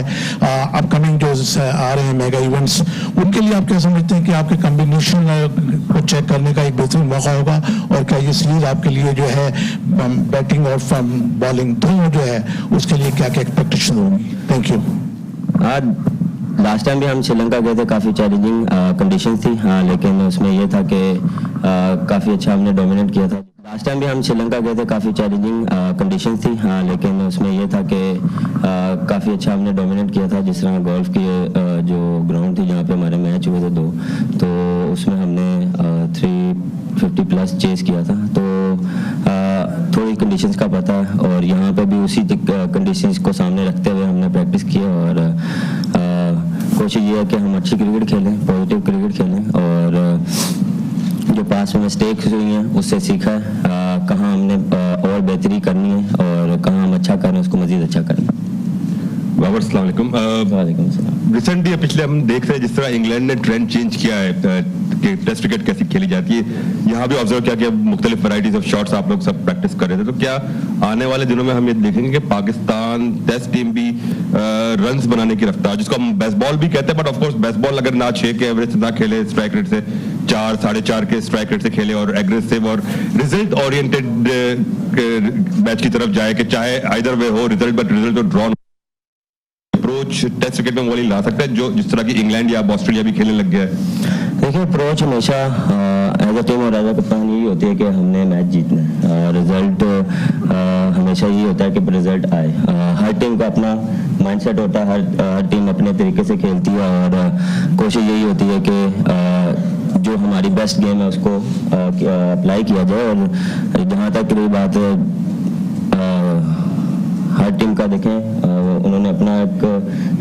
Upcoming जो आ रहे हैं मेगा इवेंट्स, उनके लिए आप क्या समझते हैं कि आपके कॉम्बिनेशन को चेक करने का एक बेहतरीन मौका होगा, और क्या ये सीरीज आपके लिए जो है बैटिंग और बॉलिंग दोनों जो है उसके लिए क्या क्या एक्सपेक्टेशन होगी? Thank you. लास्ट टाइम भी हम श्रीलंका गए थे, काफ़ी चैलेंजिंग कंडीशन थी, लेकिन उसमें यह था कि काफ़ी अच्छा हमने डोमिनेट किया था। लास्ट टाइम भी हम श्रीलंका गए थे, काफ़ी चैलेंजिंग कंडीशन थी, लेकिन उसमें यह था कि काफ़ी अच्छा हमने डोमिनेट किया था। जिस तरह गोल्फ की जो ग्राउंड थी जहाँ पे हमारे मैच हुए थे 2, तो उसमें हमने 350 प्लस चेस किया था। तो थोड़ी कंडीशंस का पता है, और यहाँ पे भी उसी कंडीशंस को सामने रखते हुए हमने प्रैक्टिस की, और कोशिश ये है कि हम अच्छी क्रिकेट खेलें, पॉजिटिव क्रिकेट खेलें, और जो पास में मिस्टेक्स हुई हैं उससे सीखा है, कहाँ हमने और बेहतरी करनी है और कहाँ हम अच्छा कर रहे हैं उसको मज़ीद अच्छा करना है। बाबर, अस्सलाम वालेकुम। वालेकुम सलाम। रिसेंटली पिछले हम देख रहे हैं जिस तरह इंग्लैंड ने ट्रेंड चेंज किया है कि टेस्ट क्रिकेट कैसी खेली जाती है, यहाँ भी ऑब्जर्व किया कि मुख्तलिफ वैराइटीज ऑफ शॉट्स आप लोग सब प्रैक्टिस कर रहे थे। तो क्या आने वाले दिनों में हम ये देखेंगे कि पाकिस्तान टेस्ट टीम भी रन्स बनाने की रफ्तार, जिसको हम बेसबॉल भी कहते हैं, बट ऑफकोर्स बेसबॉल अगर ना 6 के एवरेज से ना खेले, स्ट्राइक रेट से 4, 4.5 के स्ट्राइक रेट से खेले और एग्रेसिव और रिजल्ट ओरिएंटेड मैच की तरफ जाए, कि चाहे आइदर वे हो रिजल्ट, बट रिजल्ट और ड्रॉ अप्रोच टेस्ट क्रिकेट में वो नहीं ला सकता है जो जिस तरह की इंग्लैंड या ऑस्ट्रेलिया भी खेलने लग गया है? देखिए, अप्रोच हमेशा एज अ टीम और एज अ कप्तान यही होती है कि हमने मैच जीतना है, रिजल्ट हमेशा यही होता है कि रिजल्ट आए। हर टीम का अपना माइंडसेट होता है, हर टीम अपने तरीके से खेलती है, और कोशिश यही होती है कि जो हमारी बेस्ट गेम है उसको अप्लाई किया जाए। और जहाँ तक रही बात हर टीम का, देखें उन्होंने अपना एक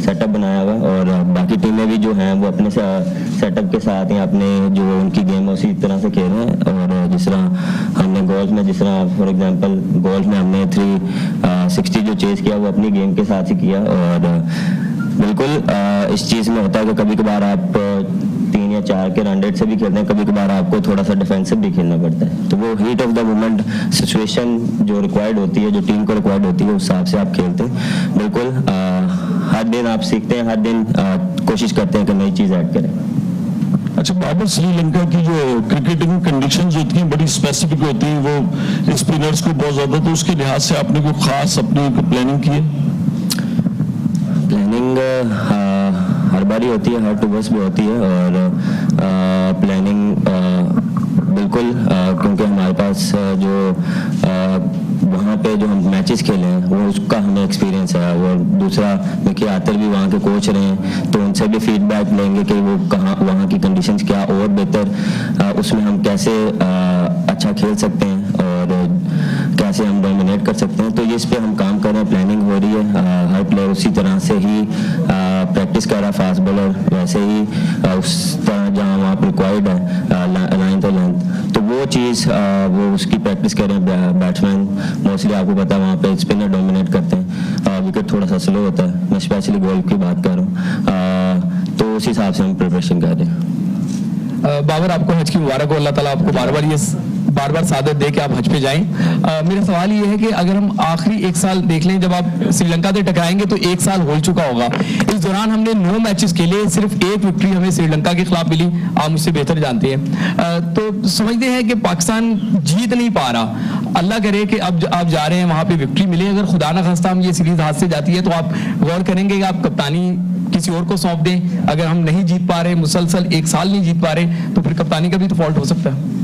सेटअप बनाया हुआ, और बाकी टीमें भी जो हैं वो अपने सेटअप के साथ या अपने जो उनकी गेम है उसी तरह से खेल रहे हैं। और जिस तरह हमने गोल्फ में, जिस तरह फॉर एग्जांपल गोल्फ में हमने 360 जो चेज किया वो अपनी गेम के साथ ही किया। और बिल्कुल इस चीज़ में होता है कि कभी कभार आप 3 या 4 के रन रेट से भी खेलते हैं, कभी कभार आपको थोड़ा सा डिफेंसिव भी खेलना पड़ता है। तो वो heat of the moment situation जो रिक्वायर्ड होती है, जो टीम को रिक्वायर्ड होती है, उस हिसाब से आप खेलते हैं। बिल्कुल हर दिन आप सीखते हैं, हर दिन कोशिश करते हैं कि नई चीज़ ऐड करें। अच्छा बाबर, श्रीलंका की जो क्रिकेटिंग कंडीशंस होती हैं बड़ी स्पेसिफिक होती हैं, वो स्पिनर्स को बहुत ज़्यादा, तो उसके लिहाज से आपने कोई खास अपनी प्लानिंग की है? प्लानिंग हर बारी होती है, हर टूवर्स भी होती है, और प्लानिंग बिल्कुल क्योंकि हमारे पास जो वहाँ पे जो हम मैचेस खेले हैं वो उसका हमें एक्सपीरियंस है। और दूसरा देखिए, आतर भी वहाँ के कोच रहे हैं, तो उनसे भी फीडबैक लेंगे कि वो कहाँ, वहाँ की कंडीशंस क्या और बेहतर, उसमें हम कैसे अच्छा खेल सकते हैं और कैसे हम डोमिनेट कर सकते हैं। तो इस पे हम काम कर रहे हैं, प्लानिंग हो रही है, हर प्लेयर उसी तरह से ही प्रैक्टिस कर रहा है, फास्ट बॉलर वैसे ही उस तरह जहाँ वहाँ पर रिक्वायर्ड है लाइन तो लेंथ, तो वो चीज़ वो उसकी प्रैक्टिस कर रहे हैं। बैट्समैन मोस्टली आपको पता है वहाँ पे स्पिनर डोमिनेट करते हैं, विकेट थोड़ा सा स्लो होता है, मैं स्पेशली गोल्फ की बात कर रहा हूँ, तो उस हिसाब से हम प्रिपरेशन कर रहे हैं। बाबर, आपको हज की मुबारक हो, अल्लाह ताला आपको बार बार सादत दे के आप हज पे जाएं। मेरा सवाल ये है कि अगर हम आखिरी 1 साल देख लें, जब आप श्रीलंका से टकराएंगे तो 1 साल हो चुका होगा। इस दौरान हमने 9 मैचेस खेले, सिर्फ 1 विक्ट्री हमें श्रीलंका के खिलाफ मिली। आप मुझसे बेहतर जानते हैं, तो समझते हैं कि पाकिस्तान जीत नहीं पा रहा। अल्लाह करे कि अब आप जा रहे हैं वहाँ पे विक्ट्री मिले, अगर खुदा न खास्ता हम ये सीरीज हाथ से जाती है तो आप गौर करेंगे कि आप कप्तानी किसी और को सौंप दें। अगर हम नहीं जीत पा रहे, मुसलसल 1 साल नहीं जीत पा रहे, तो फिर कप्तानी का भी तो फॉल्ट हो सकता है।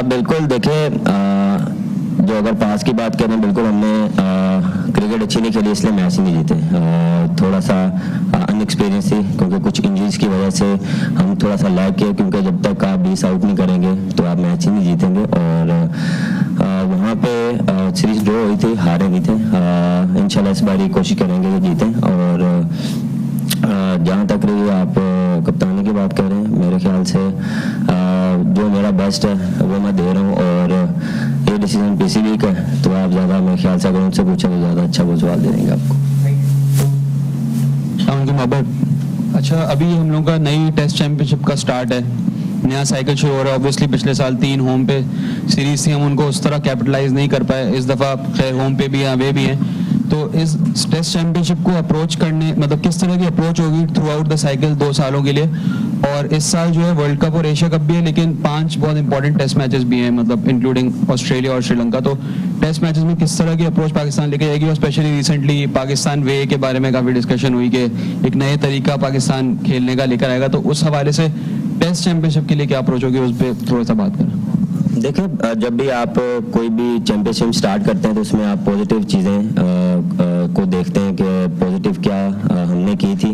बिल्कुल, देखिए जो अगर पास की बात करें, बिल्कुल हमने क्रिकेट अच्छी नहीं खेली इसलिए मैच नहीं जीते। थोड़ा सा अनएक्सपीरियंस थी क्योंकि कुछ इंजरीज की वजह से हम थोड़ा सा लैग किए, क्योंकि जब तक आप 20 आउट नहीं करेंगे तो आप मैच ही नहीं जीतेंगे। और वहाँ पे सीरीज ड्रॉ हुई थी, हारे नहीं थे। इंशाल्लाह इस बार कोशिश करेंगे कि जीतें। और जहाँ तक रही आप कप्तानी की बात कर रहे हैं, मेरे ख्याल से जो मेरा बेस्ट है वो मैं दे रहा हूँ, और ये डिसीजन पीसीबी का है, तो आप ज़्यादा मेरे ख्याल से अगर उनसे पूछें तो ज़्यादा अच्छा वो जवाब दे देंगे आपको। अच्छा, अभी हम लोग का नई टेस्ट चैंपियनशिप का स्टार्ट है, नया साइकिल शुरू हो रहा है। ऑब्वियसली पिछले साल 3 होम पे सीरीज थी, हम उनको उस तरह कैपिटलाइज नहीं कर पाए। इस दफ़ा खैर होम पे भी हैं, अवे भी हैं, तो तो इस टेस्ट चैंपियनशिप को अप्रोच करने मतलब किस तरह की अप्रोच होगी थ्रू आउट द साइकिल 2 सालों के लिए, और इस साल जो है वर्ल्ड कप और एशिया कप भी है, लेकिन 5 बहुत इंपॉर्टेंट टेस्ट मैचेस भी हैं, मतलब इंक्लूडिंग ऑस्ट्रेलिया और श्रीलंका। तो टेस्ट मैचेस में किस तरह की अप्रोच पाकिस्तान लेके जाएगी, और स्पेशली रिसेंटली पाकिस्तान वे के बारे में काफ़ी डिस्कशन हुई कि एक नए तरीका पाकिस्तान खेलने का लेकर आएगा, तो उस हवाले से टेस्ट चैंपियनशिप के लिए क्या अप्रोच होगी उस पर थोड़ा सा बात करें। देखिए, जब भी आप कोई भी चैंपियनशिप स्टार्ट करते हैं तो उसमें आप पॉजिटिव चीज़ें को देखते हैं कि पॉजिटिव क्या हमने की थी,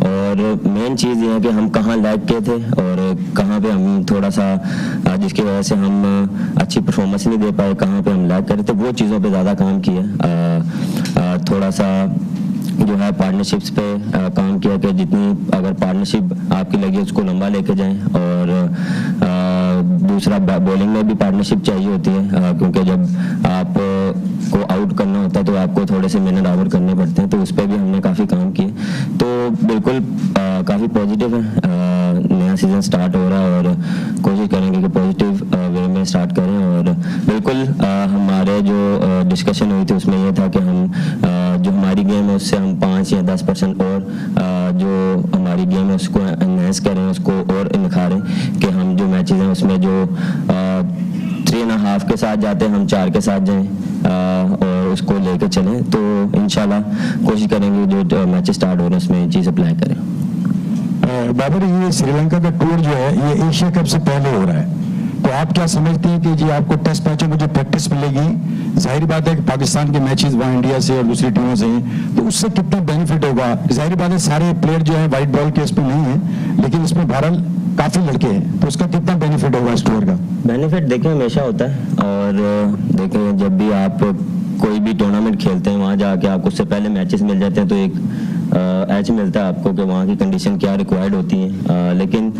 और मेन चीज़ ये है कि हम कहाँ लैग किए थे और कहाँ पे हम थोड़ा सा जिसकी वजह से हम अच्छी परफॉर्मेंस नहीं दे पाए, कहाँ पे हम लैग करे, तो वो चीज़ों पे ज़्यादा काम किया। थोड़ा सा जो है पार्टनरशिप्स पे काम किया कि जितनी अगर पार्टनरशिप आपकी लगी उसको लंबा लेके जाएं, और दूसरा बॉलिंग में भी पार्टनरशिप चाहिए होती है, क्योंकि जब आप को आउट करना होता है तो आपको थोड़े से मिनट आवर करने पड़ते हैं, तो उस पर भी हमने काफ़ी काम किए। तो बिल्कुल काफ़ी पॉजिटिव है, नया सीज़न स्टार्ट हो रहा है और कोशिश करेंगे कि पॉजिटिव वे में स्टार्ट करें। और बिल्कुल हमारे जो डिस्कशन हुई थी उसमें यह था कि हम जो हमारी गेम है उससे हम 5 या 10% और जो हमारी गेम है उसको एनहेंस करें, उसको और निखारें, कि हम जो मैचेस हैं उसमें जो 3.5 के साथ जाते हैं हम 4 के साथ जाएं और उसको लेके चलें। तो इंशाल्लाह कोशिश करेंगे जो मैच स्टार्ट हो रहे हैं उसमें ये चीज़ अप्लाई करें। बाबर, ये श्रीलंका का टूर जो है ये एशिया कप से पहले हो रहा है, तो आप क्या समझते हैं कि जी आपको टेस्ट मैचों में जो प्रैक्टिस मिलेगी, जाहिर बात है कि पाकिस्तान के मैचेस वहाँ इंडिया से और दूसरी टीमों से हैं, तो उससे कितना बेनिफिट होगा? जाहिर बात है सारे प्लेयर जो है वाइट बॉल के इस पर नहीं है, लेकिन इसमें बहरहाल काफ़ी लड़के हैं, तो उसका कितना बेनिफिट होगा इस टूर का? बेनिफिट देखिए हमेशा होता है, और देखिए जब भी आप कोई भी टूर्नामेंट खेलते हैं वहाँ जाके आपको उससे पहले मैचेस मिल जाते हैं, तो एक एज मिलता है आपको कि वहाँ की कंडीशन क्या रिक्वायर्ड होती हैं। लेकिन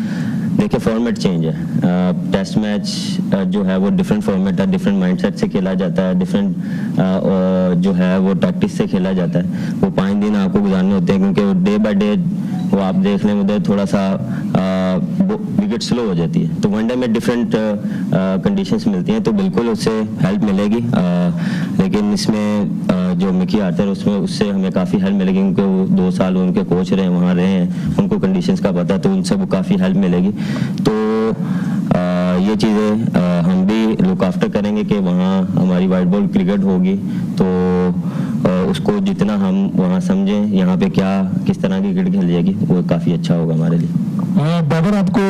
देखिए फॉर्मेट चेंज है, टेस्ट मैच जो है वो डिफरेंट फॉर्मेट है, डिफरेंट माइंडसेट से खेला जाता है, डिफरेंट जो है वो प्रैक्टिस से खेला जाता है। वो 5 दिन आपको गुजारने होते हैं, क्योंकि डे बाय डे वो आप देख लें उधर थोड़ा सा विकेट स्लो हो जाती है, तो वनडे में डिफरेंट कंडीशंस मिलती हैं, तो बिल्कुल उससे हेल्प मिलेगी। लेकिन इसमें जो मिकी आर्चर उसमें उससे हमें काफ़ी हेल्प मिलेगी, क्योंकि वो 2 साल उनके कोच रहे वहाँ रहे हैं, उनको कंडीशंस का पता है, तो उनसे वो काफ़ी हेल्प मिलेगी। तो ये चीज़ें हम भी लुक आफ्टर करेंगे कि वहाँ हमारी वाइट बॉल क्रिकेट होगी, तो उसको जितना हम वहाँ समझें यहाँ पे क्या किस तरह की क्रिकेट खेल जाएगी वो काफ़ी अच्छा होगा हमारे लिए। बाबर, आपको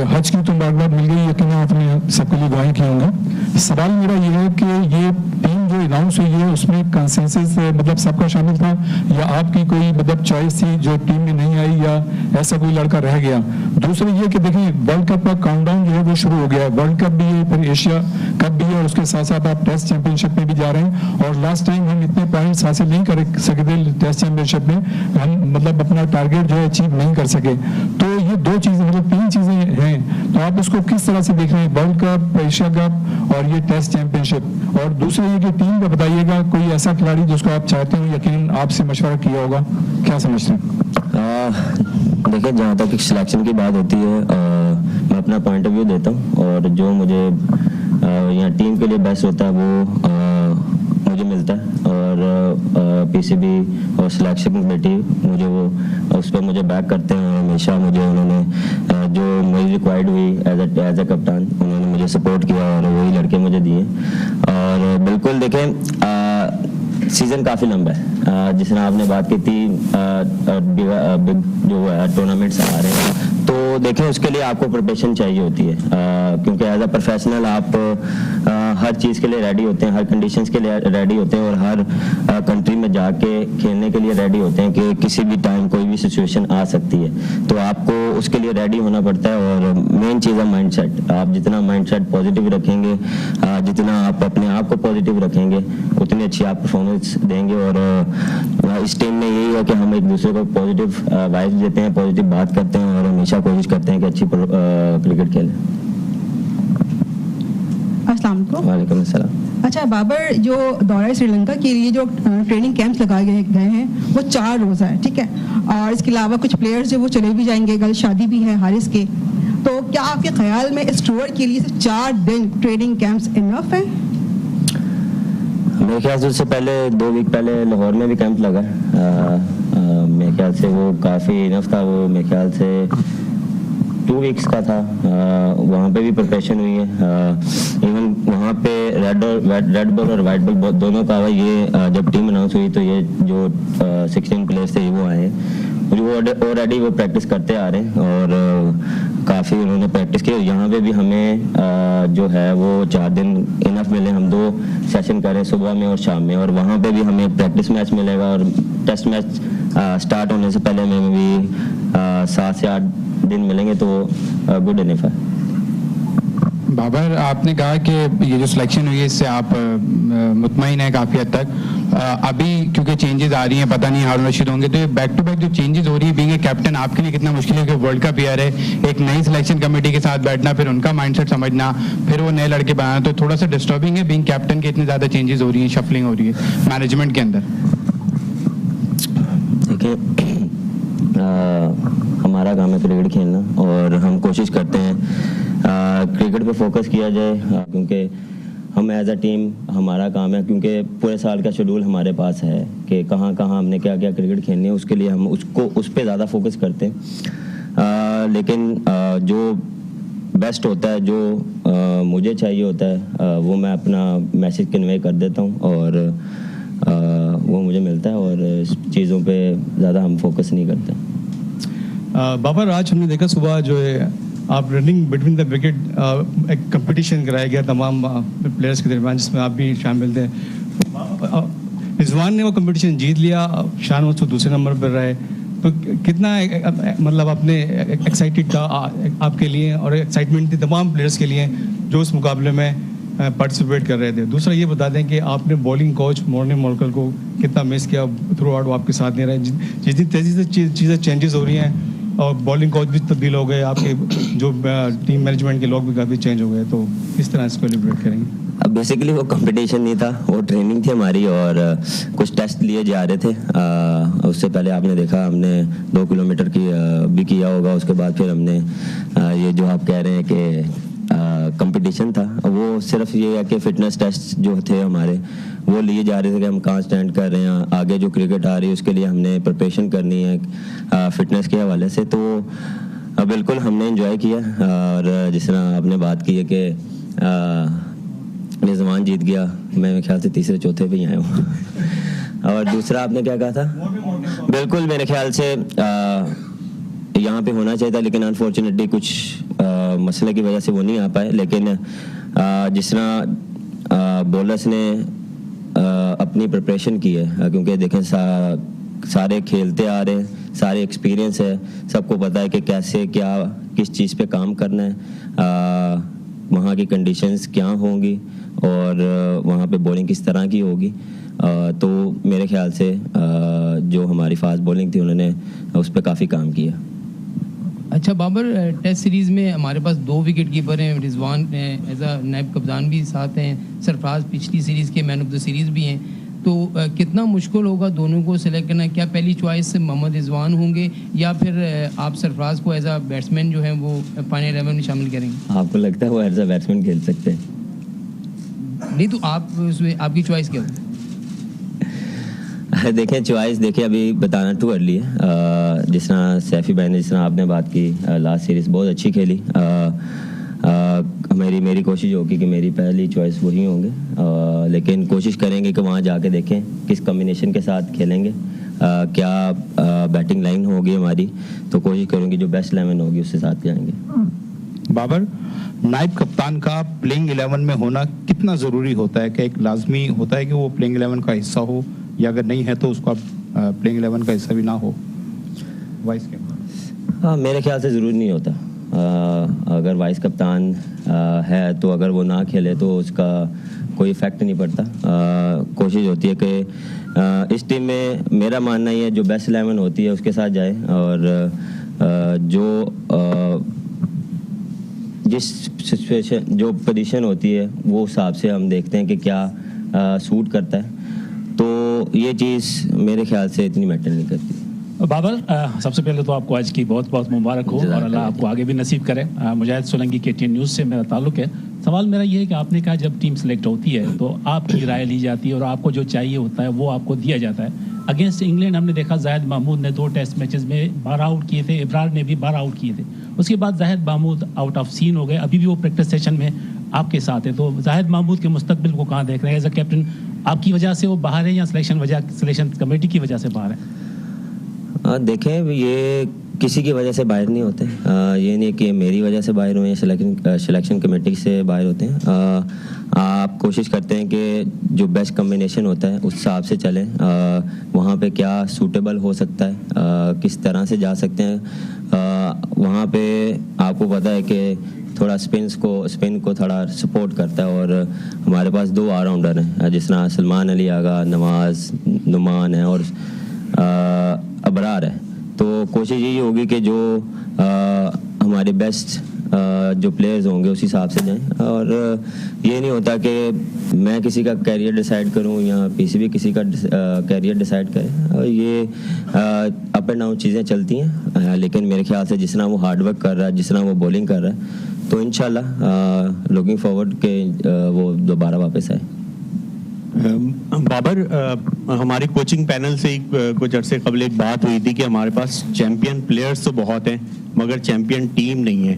हज की तो बात मिल गई, यकीन आपने सबके लिए दुआएं की होंगी। सवाल मेरा ये है कि ये टीम जो अनाउंस हुई है उसमें कंसेंसस मतलब सबका शामिल था, या आपकी कोई मतलब चॉइस थी जो टीम में नहीं आई, या ऐसा कोई लड़का रह गया? दूसरा ये कि देखिए वर्ल्ड कप का काउंटडाउन जो है वो शुरू हो गया है, वर्ल्ड कप भी है, फिर एशिया कप भी है, और उसके साथ साथ आप टेस्ट चैंपियनशिप में भी जा रहे हैं, और लास्ट टाइम हम इतने पॉइंट्स हासिल नहीं कर सके थे टेस्ट चैंपियनशिप में, हम मतलब अपना टारगेट जो है अचीव नहीं कर सके। तो ये 2 चीजें मतलब 3 चीजें हैं, तो आप उसको किस तरह से देख रहे हैं, वर्ल्ड कप, एशिया कप और ये टेस्ट चैंपियनशिप? और दूसरा ये कि टीम का बताइएगा कोई ऐसा खिलाड़ी जिसको आप चाहते हो, यकीन आपसे मशवरा किया होगा, क्या समझते हैं? देखिए जहाँ तक सिलेक्शन की बात होती है मैं अपना पॉइंट ऑफ व्यू देता हूँ, और जो मुझे यहाँ टीम के लिए बेस्ट होता है वो मुझे मिलता है, और पीसीबी और सिलेक्शन कमेटी मुझे वो उस पर मुझे बैक करते हैं, और हमेशा मुझे उन्होंने जो मुझे रिक्वायर्ड हुई एज ए कप्तान उन्होंने मुझे सपोर्ट किया, और वही लड़के मुझे दिए। और बिल्कुल देखें सीज़न काफ़ी लंबा है, जिस तरह आपने बात की थी बिग जो टूर्नामेंट्स आ रहे हैं, तो देखें उसके लिए आपको प्रिपरेशन चाहिए होती है, क्योंकि एज अ प्रोफेशनल आप हर चीज़ के लिए रेडी होते हैं, हर कंडीशंस के लिए रेडी होते हैं, और हर कंट्री में जाके खेलने के लिए रेडी होते हैं कि किसी भी टाइम कोई भी सिचुएशन आ सकती है, तो आपको उसके लिए रेडी होना पड़ता है। और मेन चीज़ है माइंडसेट, आप जितना माइंडसेट पॉजिटिव रखेंगे, जितना आप अपने आप को पॉजिटिव रखेंगे, उतनी अच्छी आप परफॉर्मेंस देंगे। और इस टीम में यही है कि हम एक दूसरे को पॉजिटिव वाइब्स देते हैं, पॉजिटिव बात करते हैं, और हमेशा कोशिश करते हैं कि अच्छी क्रिकेट खेलें। अस्सलाम वालेकुम अस्सलाम। अच्छा बाबर, जो दौरा श्रीलंका के लिए जो ट्रेनिंग कैंप्स लगाए गए हैं वो 4 रोज़ा है, ठीक है, और इसके अलावा कुछ प्लेयर्स जो वो चले भी जाएंगे, कल शादी भी है हारिस के, तो क्या आपके ख्याल में इस टूर के लिए 4 दिन ट्रेनिंग कैंप्स इनफ है? मेरे ख्याल से उससे पहले 2 वीक पहले लाहौर में भी कैंप लगा मेरे ख्याल से वो काफ़ी इनफ था। वो मेरे ख्याल से 2 वीक्स का था। वहाँ पे भी प्रिपरेशन हुई है। इवन वहाँ पे रेड बॉल और वाइट बॉल दोनों का हुआ। ये जब टीम अनाउंस हुई तो ये जो 16 प्लेयर्स थे वो आए हैं। वो ऑलरेडी वो प्रैक्टिस करते आ रहे हैं और काफ़ी उन्होंने प्रैक्टिस की। यहाँ पे भी हमें जो है वो 4 दिन इनफ मिले। हम 2 सेशन करें, सुबह में और शाम में, और वहाँ पे भी हमें प्रैक्टिस मैच मिलेगा और टेस्ट मैच स्टार्ट होने से पहले हमें भी 7 से 8 दिन मिलेंगे, तो गुड इनफ है। बाबर, आपने कहा कि ये जो सिलेक्शन हुई है इससे आप मुतमईन है काफ़ी हद तक। अभी क्योंकि चेंजेस आ रही हैं, पता नहीं हारून रशीद होंगे, तो ये बैक टू बैक जो चेंजेस हो रही है बीइंग ए कैप्टन आपके लिए कितना मुश्किल है? कि वर्ल्ड कप ईयर है, एक नई सिलेक्शन कमेटी के साथ बैठना, फिर उनका माइंडसेट समझना, फिर वो नए लड़के बनाना, तो थोड़ा सा डिस्टर्बिंग है बीइंग कैप्टन के इतने ज़्यादा चेंजेस हो रही हैं, शफलिंग हो रही है मैनेजमेंट के अंदर। देखिए, हमारा काम है क्रिकेट खेलना और हम कोशिश करते हैं क्रिकेट पे फोकस किया जाए, क्योंकि हम एज अ टीम हमारा काम है, क्योंकि पूरे साल का शेड्यूल हमारे पास है कि कहाँ कहाँ हमने क्या क्या क्रिकेट खेलनी है, उसके लिए हम उस पर ज़्यादा फोकस करते हैं। लेकिन जो बेस्ट होता है, जो मुझे चाहिए होता है, वो मैं अपना मैसेज कन्वे कर देता हूँ और वो मुझे मिलता है और इस चीज़ों पे ज़्यादा हम फोकस नहीं करते। बाबर, आज हमने देखा सुबह जो है आप रनिंग बिटवीन द विकेट एक कंपटीशन कराया गया तमाम प्लेयर्स के दरमियान, जिसमें आप भी शामिल थे। रिजवान ने वो कंपटीशन जीत लिया, शान दूसरे नंबर पर रहे, तो कितना मतलब आपने एक्साइटेड था आपके लिए और एक्साइटमेंट थी तमाम प्लेयर्स के लिए जो उस मुकाबले में पार्टिसिपेट कर रहे थे। दूसरा ये बता दें कि आपने बॉलिंग कोच मोर्ने मोलकर को कितना मिस किया थ्रू आउट, वो आपके साथ नहीं रहे। जितनी तेज़ी से चीज़ें चेंजेस हो रही हैं और बॉलिंग कोच भी तब्दील हो गए, आपके जो टीम मैनेजमेंट के लोग भी काफ़ी चेंज हो गए, तो किस तरह इसको सेलिब्रेट करेंगे? अब बेसिकली वो कंपटीशन नहीं था, वो ट्रेनिंग थी हमारी और कुछ टेस्ट लिए जा रहे थे। उससे पहले आपने देखा हमने 2 किलोमीटर की भी किया होगा। उसके बाद फिर हमने ये जो आप कह रहे हैं कि कंपटीशन था, वो सिर्फ ये है कि फिटनेस टेस्ट जो थे हमारे वो लिए जा रहे थे कि हम कहाँ स्टैंड कर रहे हैं, आगे जो क्रिकेट आ रही है उसके लिए हमने प्रिपरेशन करनी है फिटनेस के हवाले से। तो बिल्कुल हमने एंजॉय किया और जिस तरह आपने बात की है कि रिजवान जीत गया, मैं मेरे ख्याल से तीसरे चौथे पे ही आया हूँ। और दूसरा आपने क्या कहा था? बिल्कुल मेरे ख्याल से यहाँ पे होना चाहिए था, लेकिन अनफॉर्चुनेटली कुछ मसले की वजह से वो नहीं आ पाए। लेकिन जिस तरह बॉलर्स ने अपनी प्रिपरेशन की है, क्योंकि देखें सारे खेलते आ रहे हैं, सारे एक्सपीरियंस है, सबको पता है कि कैसे क्या किस चीज़ पे काम करना है, वहाँ की कंडीशंस क्या होंगी और वहाँ पे बॉलिंग किस तरह की होगी। तो मेरे ख्याल से जो हमारी फास्ट बॉलिंग थी उन्होंने उस पर काफ़ी काम किया। अच्छा बाबर, टेस्ट सीरीज़ में हमारे पास 2 विकेट कीपर हैं, रिजवान एज अ नायब कप्तान भी साथ हैं, सरफराज पिछली सीरीज़ के मैन ऑफ द सीरीज़ भी हैं, तो कितना मुश्किल होगा दोनों को सिलेक्ट करना? क्या पहली चॉइस मोहम्मद रिजवान होंगे या फिर आप सरफराज को एज अ बैट्समैन जो है वो फाइनल 11 में शामिल करेंगे? आपको लगता है वो एज अ बैट्समैन खेल सकते हैं? नहीं तो आप उसमें आपकी चॉइस क्या होगी? देखें चॉइस देखिए अभी बताना टू अर्ली है। जिस तरह सैफी भाई ने जिस तरह आपने बात की, लास्ट सीरीज़ बहुत अच्छी खेली। मेरी कोशिश होगी कि मेरी पहली चॉइस वही होंगे, लेकिन कोशिश करेंगे कि वहाँ जाके देखें किस कम्बिनेशन के साथ खेलेंगे, क्या बैटिंग लाइन होगी हमारी, तो कोशिश करूँगी जो बेस्ट 11 होगी उसके साथ जाएंगे। बाबर, नायब कप्तान का प्लेइंग 11 में होना कितना ज़रूरी होता है? क्या एक लाजमी होता है कि वो प्लेइंग 11 का हिस्सा हो, या अगर नहीं है तो उसको प्लेइंग 11 का हिस्सा भी ना हो? Vice captain? हाँ, मेरे ख्याल से ज़रूरी नहीं होता। अगर वाइस कप्तान है तो अगर वो ना खेले तो उसका कोई इफ़ेक्ट नहीं पड़ता। कोशिश होती है कि इस टीम में मेरा मानना ही है जो बेस्ट 11 होती है उसके साथ जाए और जो जिस सिचुएशन जो पोजीशन होती है वो हिसाब से हम देखते हैं कि क्या सूट करता है, तो ये चीज़ मेरे ख्याल से इतनी मैटर नहीं करती। बाबर, सबसे पहले तो आपको आज की बहुत बहुत मुबारक हो और अल्लाह आपको आगे भी नसीब करे। मुजाहिद सोलंकी KTN न्यूज़ से मेरा ताल्लुक़ है। सवाल मेरा ये है कि आपने कहा जब टीम सेलेक्ट होती है तो आपकी राय ली जाती है और आपको जो चाहिए होता है वो आपको दिया जाता है। अगेंस्ट इंग्लैंड हमने देखा जाहिद महमूद ने 2 टेस्ट मैचेस में 12 आउट किए थे, इब्रार ने भी 12 आउट किए थे। उसके बाद Zahid Mahmood out of scene हो गए, अभी भी वो प्रैक्टिस सेशन में आपके साथ है। तो जाहिद महमूद के मुस्तकबिल को कहाँ देख रहे हैं एज अ कैप्टन? आपकी वजह से वो बाहर है या सिलेक्शन कमेटी की वजह से बाहर है? देखें, ये किसी की वजह से बाहर नहीं होते। ये नहीं कि मेरी वजह से बाहर हुए या सिलेक्शन कमेटी से बाहर होते हैं। आप कोशिश करते हैं कि जो बेस्ट कम्बिनेशन होता है उस हिसाब से चलें। वहाँ पे क्या सूटेबल हो सकता है, किस तरह से जा सकते हैं। वहाँ पे आपको पता है कि थोड़ा स्पिन को थोड़ा सपोर्ट करता है और हमारे पास 2 ऑलराउंडर हैं जिस तरह सलमान अली आगा, नवाज, नुमान है और अबरार है। तो कोशिश यही होगी कि जो हमारे बेस्ट जो प्लेयर्स होंगे उस हिसाब से जाएं। और ये नहीं होता कि मैं किसी का कैरियर डिसाइड करूं या पीसीबी किसी का कैरियर डिसाइड करे। और ये अप एंड डाउन चीज़ें चलती हैं, लेकिन मेरे ख्याल से जिस तरह वो हार्डवर्क कर रहा है, जिस तरह वो बॉलिंग कर रहा है, तो इंशाल्लाह लुकिंग फॉरवर्ड के वो दोबारा वापस आए। बाबर, हमारी कोचिंग पैनल से कुछ अरसे कबल एक बात हुई थी कि हमारे पास चैंपियन प्लेयर्स तो बहुत हैं मगर चैंपियन टीम नहीं है।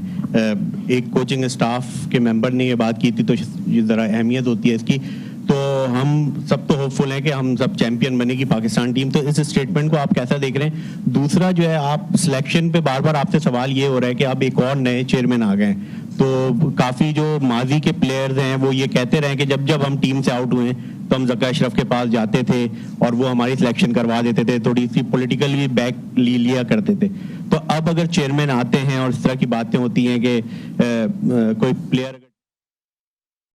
एक कोचिंग स्टाफ के मेंबर ने ये बात की थी, तो ये ज़रा अहमियत होती है इसकी। तो हम सब तो होपफुल हैं कि हम सब चैंपियन बनेगी पाकिस्तान टीम। तो इस स्टेटमेंट को आप कैसा देख रहे हैं? दूसरा जो है, आप सिलेक्शन पे बार बार आपसे सवाल ये हो रहा है कि अब एक और नए चेयरमैन आ गए, तो काफ़ी जो माजी के प्लेयर्स हैं वो ये कहते रहे कि जब जब हम टीम से आउट हुए तो हम ज़का अशरफ के पास जाते थे और वो हमारी सिलेक्शन करवा देते थे, थोड़ी सी पॉलिटिकली बैक लिया करते थे। तो अब अगर चेयरमैन आते हैं और इस तरह की बातें होती हैं कि कोई प्लेयर